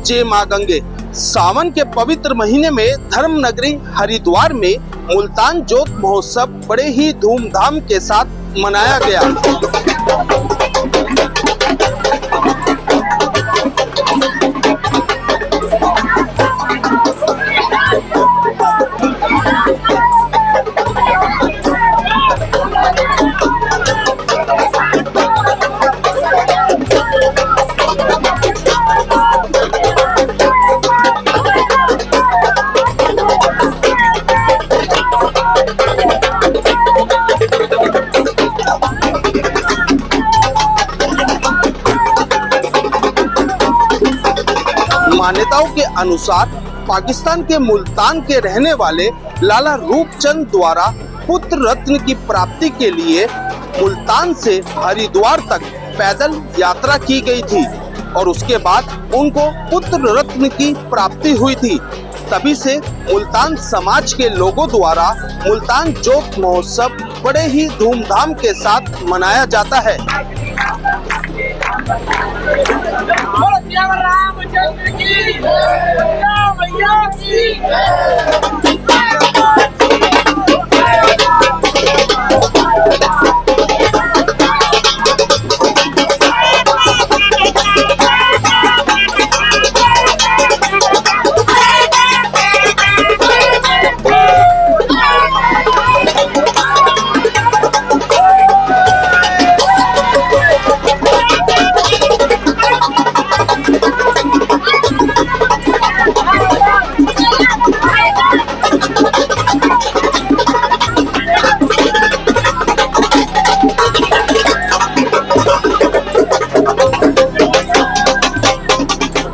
जय मां गंगे। सावन के पवित्र महीने में धर्म नगरी हरिद्वार में मुल्तान जोत महोत्सव बड़े ही धूमधाम के साथ मनाया गया। मान्यताओं के अनुसार पाकिस्तान के मुल्तान के रहने वाले लाला रूपचंद द्वारा पुत्र रत्न की प्राप्ति के लिए मुल्तान से हरिद्वार तक पैदल यात्रा की गई थी और उसके बाद उनको पुत्र रत्न की प्राप्ति हुई थी। तभी से मुल्तान समाज के लोगों द्वारा मुल्तान जोत महोत्सव बड़े ही धूमधाम के साथ मनाया जाता है।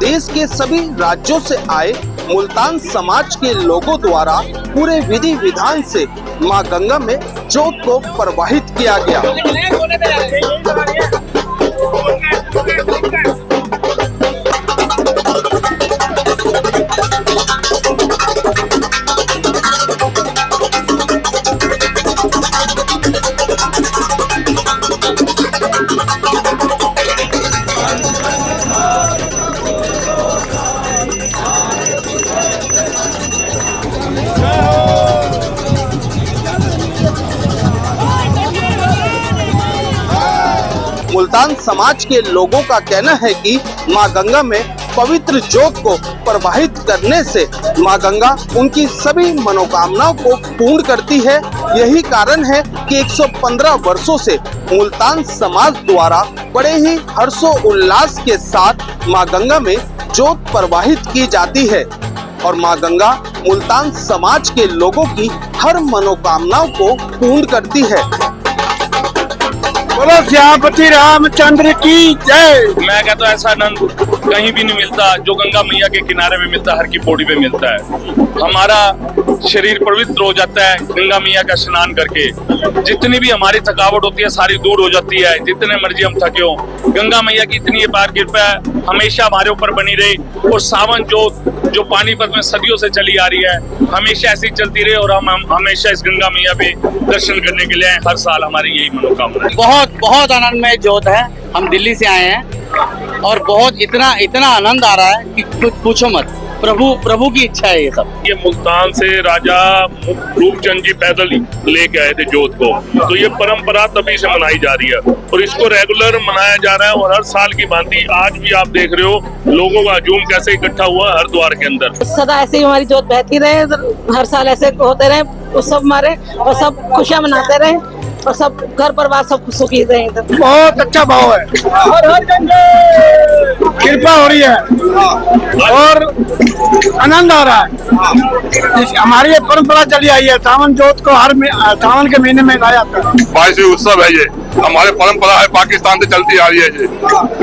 देश के सभी राज्यों से आए मुल्तान समाज के लोगों द्वारा पूरे विधि विधान से मां गंगा में जोत को प्रवाहित किया गया। मुल्तान समाज के लोगों का कहना है कि मां गंगा में पवित्र जोत को प्रवाहित करने से मां गंगा उनकी सभी मनोकामनाओं को पूर्ण करती है। यही कारण है कि 115 वर्षों से मुल्तान समाज द्वारा बड़े ही हर्षो उल्लास के साथ मां गंगा में जोत प्रवाहित की जाती है और मां गंगा मुल्तान समाज के लोगों की हर मनोकामनाओं को पूर्ण करती है। बोलो श्यामपति रामचंद्र की जय। मैं कहता हूँ ऐसा आनंद कहीं भी नहीं मिलता जो गंगा मैया के किनारे पे मिलता है, हर की पौड़ी पे मिलता है। हमारा शरीर पवित्र हो जाता है गंगा मैया का स्नान करके। जितनी भी हमारी थकावट होती है सारी दूर हो जाती है, जितने मर्जी हम थके हो। गंगा मैया की इतनी अपार कृपा है, हमेशा हमारे ऊपर बनी रही। और सावन जो पानीपत में सदियों से चली आ रही है, हमेशा ऐसी चलती रहे और हम हमेशा इस गंगा मैया पे दर्शन करने के लिए आए। हर साल हमारी यही मनोकामना है। बहुत बहुत आनंदमय जोत है। हम दिल्ली से आए हैं और बहुत इतना आनंद आ रहा है कि कुछ पूछो मत। प्रभु की इच्छा है ये सब। ये मुल्तान से राजा रूपचंद जी पैदल लेके आए थे जोत को, तो ये परंपरा तभी से मनाई जा रही है और इसको रेगुलर मनाया जा रहा है। और हर साल की भांति आज भी आप देख रहे हो लोगों का हजूम कैसे इकट्ठा हुआ है हरिद्वार के अंदर। सदा ऐसे ही हमारी जोत बहती रहे, हर साल ऐसे होते रहे उत्सव हमारे, और सब खुशियाँ मनाते रहे और सब घर परिवार सब सुखी रहे। बहुत अच्छा भाव है और कृपा हो रही है और आनंद आ रहा है। हमारी ये परंपरा चली आई है। सावन जोत को हर सावन के महीने में लाया जाता है। 22वीं उत्सव है ये। हमारे परंपरा है, पाकिस्तान से चलती आ रही है जी।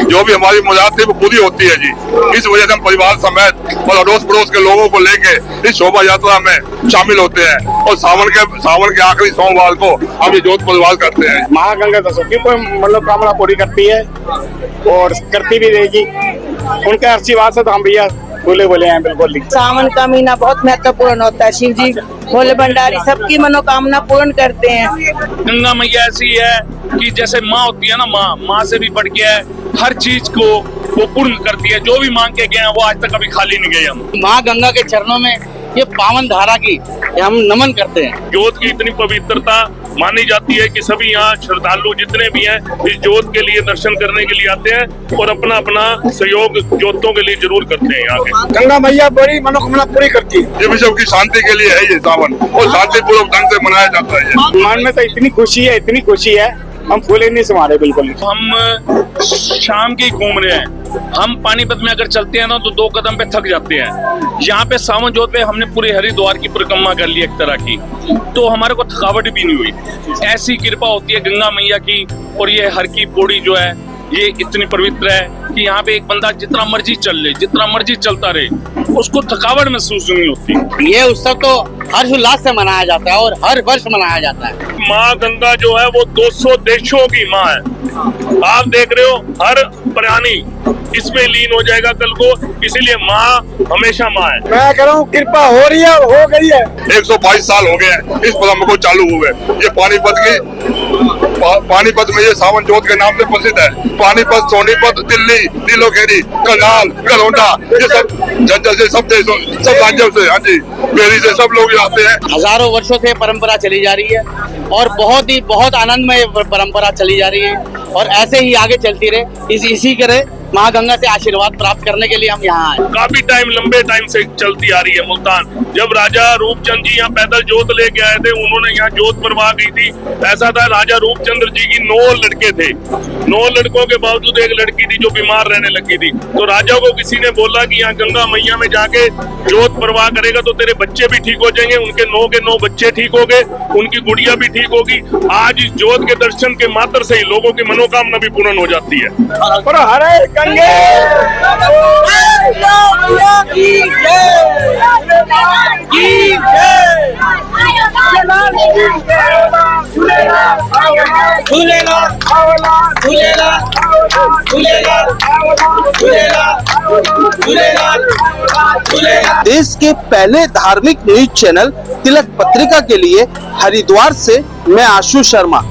जो भी हमारी मुराद थी वो पूरी होती है जी। इस वजह से हम परिवार समेत और अड़ोस पड़ोस के लोगों को लेके इस शोभा यात्रा में शामिल होते हैं और सावन के आखिरी सोमवार को हम ये जोत परिवार करते हैं। महागंगा दसों की कोई मनोकामना पूरी करती है और करती भी रहेगी। उनके आशीर्वाद से तो हम भैया बोले हैं बिल्कुल। सावन का महीना बहुत महत्वपूर्ण होता है। शिव जी भोले भंडारी सबकी मनोकामना पूर्ण करते हैं। गंगा मैया ऐसी है कि जैसे माँ होती है ना, माँ से भी बढ़ के है, हर चीज को वो पूर्ण करती है। जो भी मांग के गए हैं वो आज तक कभी खाली नहीं गए। हम माँ गंगा के चरणों में ये पावन धारा की हम नमन करते हैं। जोत की इतनी पवित्रता मानी जाती है कि सभी यहाँ श्रद्धालु जितने भी हैं इस जोत के लिए दर्शन करने के लिए आते हैं और अपना अपना सहयोग जोतों के लिए जरूर करते हैं। यहाँ के गंगा मैया बड़ी मनोकामना पूरी करती है। ये विश्व की शांति के लिए है ये सावन और शांतिपूर्वक ढंग से मनाया जाता है। मन में तो इतनी खुशी है, हम फूले नहीं समारे बिल्कुल। हम शाम की घूम रहे हैं। हम पानीपत में अगर चलते हैं ना तो 2 कदम पे थक जाते हैं। यहाँ पे सावन जोत पे हमने पूरे हरिद्वार की परिक्रमा कर ली एक तरह की, तो हमारे को थकावट भी नहीं हुई। ऐसी कृपा होती है गंगा मैया की। और ये हर की पौड़ी जो है ये इतनी पवित्र है कि यहाँ पे एक बंदा जितना मर्जी चल ले, जितना मर्जी चलता रहे, उसको थकावट महसूस नहीं होती। ये उत्सव तो हर्षोल्लास से मनाया जाता है और हर वर्ष मनाया जाता है। माँ गंगा जो है वो 200 देशों की माँ है। आप देख रहे हो हर प्राणी इसमें लीन हो जाएगा कल को, इसीलिए माँ हमेशा माँ है। मैं कह रहा हूँ कृपा हो रही है, हो गई है। 122 साल हो गए इस परंपरा को चालू हुए। ये पानीपत में ये सावन जोत के नाम से प्रसिद्ध है। पानीपत, सोनीपत, दिल्ली, नीलोखेरी, करनाल, गलोंडा, ये सब झज्जर से सब देशों, सब राज्यों से, हाँ जी, बेरी से सब लोग आते हैं। हजारों वर्षों से परंपरा चली जा रही है और बहुत आनंदमय परंपरा चली जा रही है और ऐसे ही आगे चलती रहे। इसी करे माँ गंगा से आशीर्वाद प्राप्त करने के लिए हम यहाँ आए। काफी टाइम, लंबे टाइम से चलती आ रही है मुल्तान। जब राजा रूपचंद जी यहाँ पैदल जोत लेके आए थे, उन्होंने यहाँ जोत परवाह की थी। ऐसा था राजा रूपचंद्र जी की 9 लड़के थे। 9 लड़कों के बावजूद एक लड़की थी जो बीमार रहने लगी थी। तो राजा को किसी ने बोला कि यहाँ गंगा मैया में जाके जोत परवाह करेगा तो तेरे बच्चे भी ठीक हो जाएंगे। उनके 9 के 9 बच्चे ठीक हो गए, उनकी गुड़िया भी ठीक होगी। आज इस जोत के दर्शन के मात्र से ही लोगों की मनोकामना भी पूर्ण हो जाती है। हरे गंगे देश के पहले धार्मिक न्यूज चैनल तिलक पत्रिका के लिए हरिद्वार से मैं आशु शर्मा।